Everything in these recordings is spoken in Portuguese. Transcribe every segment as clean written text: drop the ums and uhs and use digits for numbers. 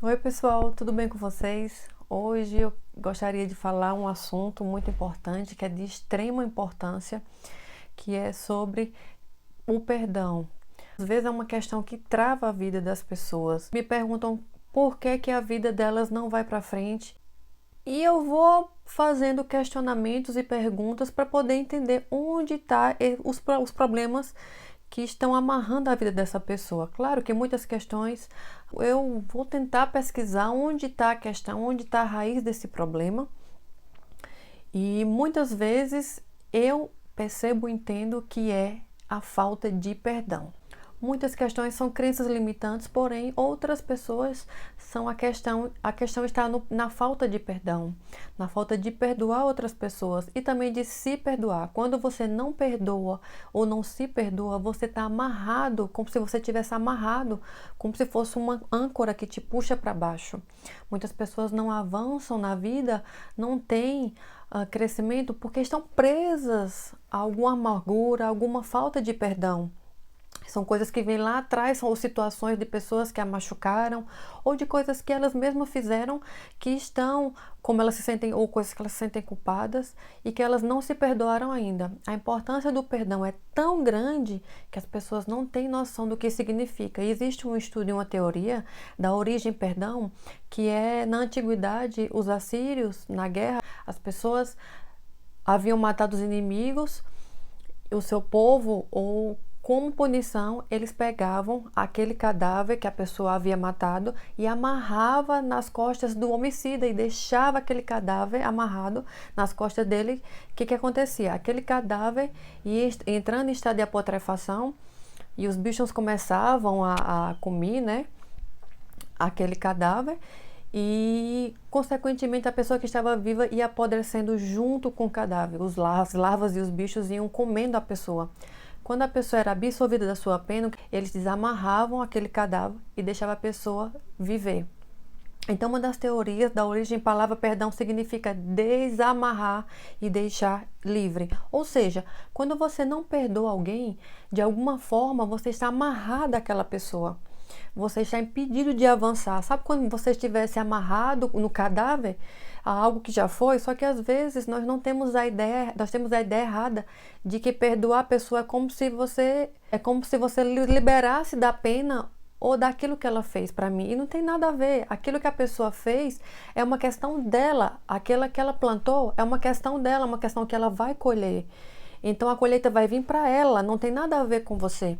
Oi pessoal, tudo bem com vocês? Hoje eu gostaria de falar um assunto muito importante, que é de extrema importância, que é sobre o perdão. Às vezes é uma questão que trava a vida das pessoas. Me perguntam por que que a vida delas não vai para frente. E eu vou fazendo questionamentos e perguntas para poder entender onde estão os problemas que estão amarrando a vida dessa pessoa. Claro que muitas questões eu vou tentar pesquisar onde está a questão, onde está a raiz desse problema. E muitas vezes eu percebo e entendo que é a falta de perdão. Muitas questões são crenças limitantes, porém outras pessoas são a questão está na falta de perdão, na falta de perdoar outras pessoas e também de se perdoar. Quando você não perdoa ou não se perdoa, você está amarrado, como se você tivesse amarrado, como se fosse uma âncora que te puxa para baixo. Muitas pessoas não avançam na vida, não têm crescimento porque estão presas a alguma amargura, a alguma falta de perdão. São coisas que vêm lá atrás, são situações de pessoas que a machucaram ou de coisas que elas mesmas fizeram que estão, como elas se sentem, ou coisas que elas se sentem culpadas e que elas não se perdoaram ainda. A importância do perdão é tão grande que as pessoas não têm noção do que significa. E existe um estudo e uma teoria da origem perdão, que é na antiguidade, os assírios, na guerra, as pessoas haviam matado os inimigos, o seu povo, ou como punição, eles pegavam aquele cadáver que a pessoa havia matado e amarrava nas costas do homicida e deixava aquele cadáver amarrado nas costas dele. O que acontecia? Aquele cadáver ia entrando em estado de putrefação e os bichos começavam a comer, né, aquele cadáver e, consequentemente, a pessoa que estava viva ia apodrecendo junto com o cadáver. As larvas e os bichos iam comendo a pessoa. Quando a pessoa era absolvida da sua pena, eles desamarravam aquele cadáver e deixavam a pessoa viver. Então, uma das teorias da origem da palavra perdão significa desamarrar e deixar livre. Ou seja, quando você não perdoa alguém, de alguma forma você está amarrado àquela pessoa. Você está impedido de avançar. Sabe quando você estivesse amarrado no cadáver a algo que já foi? Só que às vezes nós não temos a ideia, nós temos a ideia errada de que perdoar a pessoa é como se você liberasse da pena ou daquilo que ela fez para mim. E não tem nada a ver. Aquilo que a pessoa fez é uma questão dela. Aquela que ela plantou é uma questão dela, uma questão que ela vai colher. Então a colheita vai vir para ela, não tem nada a ver com você.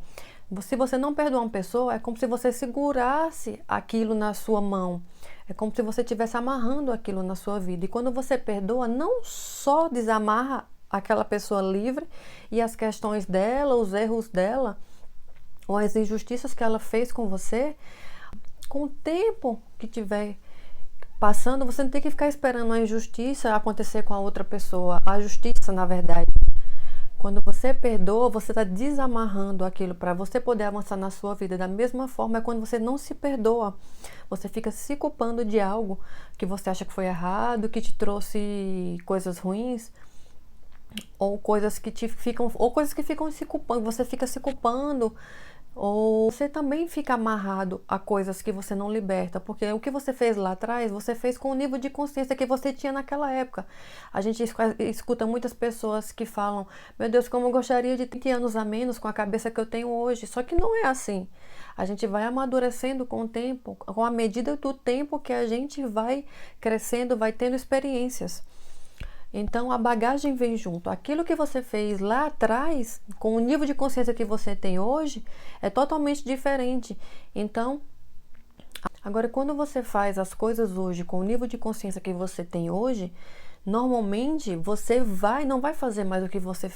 Se você não perdoar uma pessoa, é como se você segurasse aquilo na sua mão. É como se você estivesse amarrando aquilo na sua vida. E quando você perdoa, não só desamarra aquela pessoa livre e as questões dela, os erros dela, ou as injustiças que ela fez com você, com o tempo que tiver passando, você não tem que ficar esperando a injustiça acontecer com a outra pessoa. A justiça, na verdade. Quando você perdoa, você está desamarrando aquilo para você poder avançar na sua vida. Da mesma forma, é quando você não se perdoa. Você fica se culpando de algo que você acha que foi errado, que te trouxe coisas ruins, ou coisas que ficam se culpando. Você fica se culpando, ou você também fica amarrado a coisas que você não liberta, porque o que você fez lá atrás, você fez com o nível de consciência que você tinha naquela época. A gente escuta muitas pessoas que falam: meu Deus, como eu gostaria de ter anos a menos com a cabeça que eu tenho hoje. Só que não é assim. A gente vai amadurecendo com o tempo, com a medida do tempo que a gente vai crescendo, vai tendo experiências. Então a bagagem vem junto. Aquilo que você fez lá atrás, com o nível de consciência que você tem hoje, é totalmente diferente. Então, agora quando você faz as coisas hoje com o nível de consciência que você tem hoje, normalmente você não vai fazer mais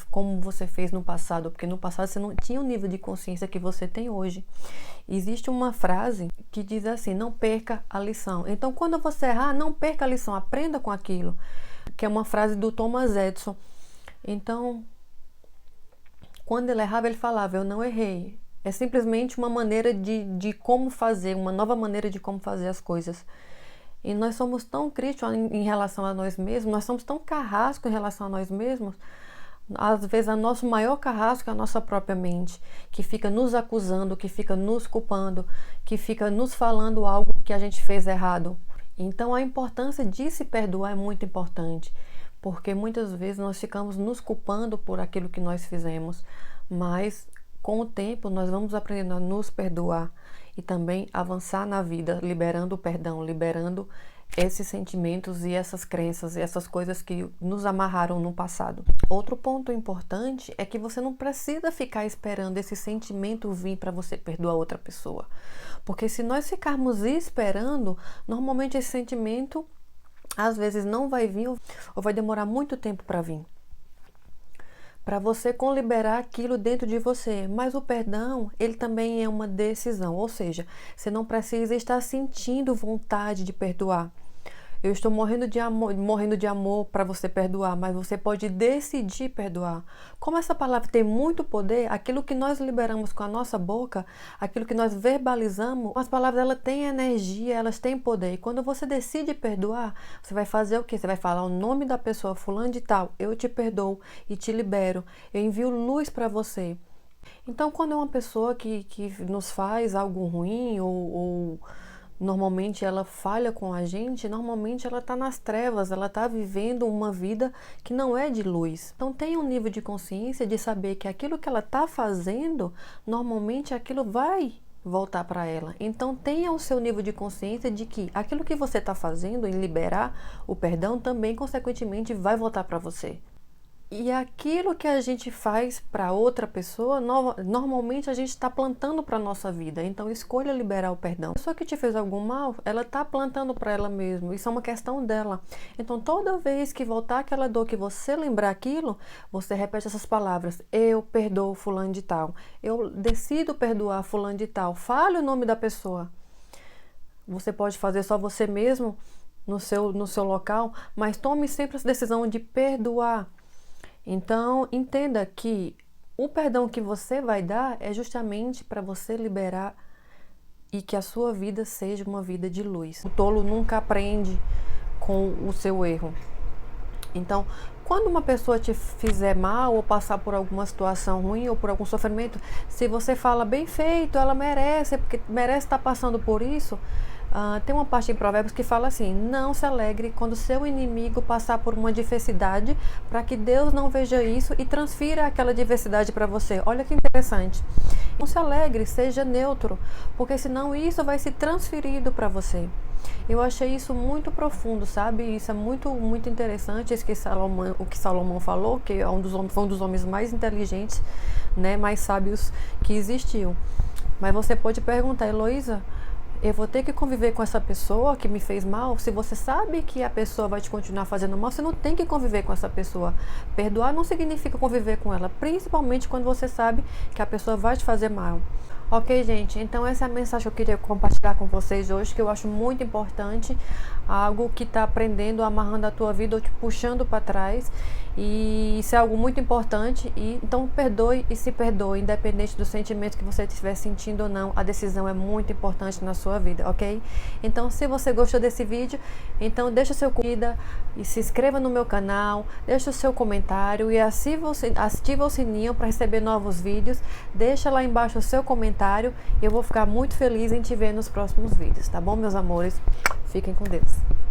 como você fez no passado, porque no passado você não tinha o nível de consciência que você tem hoje. Existe uma frase que diz assim: não perca a lição. Então, quando você errar, não perca a lição, aprenda com aquilo, que é uma frase do Thomas Edison. Então, quando ele errava, ele falava: eu não errei. É simplesmente uma maneira de como fazer, uma nova maneira de como fazer as coisas. E nós somos tão críticos em relação a nós mesmos, nós somos tão carrascos em relação a nós mesmos, Às vezes, o nosso maior carrasco é a nossa própria mente, que fica nos acusando, que fica nos culpando, que fica nos falando algo que a gente fez errado. Então, a importância de se perdoar é muito importante, porque muitas vezes nós ficamos nos culpando por aquilo que nós fizemos, mas com o tempo nós vamos aprendendo a nos perdoar e também avançar na vida, liberando o perdão, liberando esses sentimentos e essas crenças e essas coisas que nos amarraram no passado. Outro ponto importante é que você não precisa ficar esperando esse sentimento vir para você perdoar outra pessoa. Porque se nós ficarmos esperando, normalmente esse sentimento às vezes não vai vir ou vai demorar muito tempo para vir. Para você liberar aquilo dentro de você. Mas o perdão, ele também é uma decisão, ou seja, você não precisa estar sentindo vontade de perdoar. Eu estou morrendo de amor para você perdoar, mas você pode decidir perdoar. Como essa palavra tem muito poder, aquilo que nós liberamos com a nossa boca, aquilo que nós verbalizamos, as palavras elas têm energia, elas têm poder. E quando você decide perdoar, você vai fazer o quê? Você vai falar o nome da pessoa, fulano de tal, eu te perdoo e te libero, eu envio luz para você. Então, quando é uma pessoa que nos faz algo ruim ou normalmente ela falha com a gente, normalmente ela está nas trevas, ela está vivendo uma vida que não é de luz. Então tenha um nível de consciência de saber que aquilo que ela está fazendo, normalmente aquilo vai voltar para ela. Então tenha o seu nível de consciência de que aquilo que você está fazendo em liberar o perdão também, consequentemente, vai voltar para você. E aquilo que a gente faz para outra pessoa, normalmente a gente está plantando para a nossa vida. Então, escolha liberar o perdão. A pessoa que te fez algum mal, ela está plantando para ela mesma. Isso é uma questão dela. Então, toda vez que voltar aquela dor, que você lembrar aquilo, você repete essas palavras. Eu perdoo fulano de tal. Eu decido perdoar fulano de tal. Fale o nome da pessoa. Você pode fazer só você mesmo no seu local, mas tome sempre essa decisão de perdoar. Então, entenda que o perdão que você vai dar é justamente para você liberar e que a sua vida seja uma vida de luz. O tolo nunca aprende com o seu erro. Então, quando uma pessoa te fizer mal ou passar por alguma situação ruim ou por algum sofrimento, se você fala bem feito, ela merece, porque merece estar passando por isso. Tem uma parte em Provérbios que fala assim: não se alegre quando seu inimigo passar por uma adversidade, para que Deus não veja isso e transfira aquela adversidade para você. Olha que interessante. Não se alegre, seja neutro, porque senão isso vai ser transferido para você. Eu achei isso muito profundo, sabe? Isso é muito, muito interessante. O que Salomão falou, que é foi um dos homens mais inteligentes, né, mais sábios que existiu. Mas você pode perguntar: Heloísa, eu vou ter que conviver com essa pessoa que me fez mal? Se você sabe que a pessoa vai te continuar fazendo mal, você não tem que conviver com essa pessoa. Perdoar não significa conviver com ela, principalmente quando você sabe que a pessoa vai te fazer mal. Ok, gente? Então essa é a mensagem que eu queria compartilhar com vocês hoje, que eu acho muito importante, algo que está aprendendo, amarrando a tua vida ou te puxando para trás. E isso é algo muito importante. Então perdoe e se perdoe, independente do sentimento que você estiver sentindo ou não. A decisão é muito importante na sua vida, ok? Então, se você gostou desse vídeo, então deixa o seu curtida e se inscreva no meu canal, deixa o seu comentário e ativa o sininho para receber novos vídeos. Deixa lá embaixo o seu comentário e eu vou ficar muito feliz em te ver nos próximos vídeos, tá bom, meus amores? Fiquem com Deus.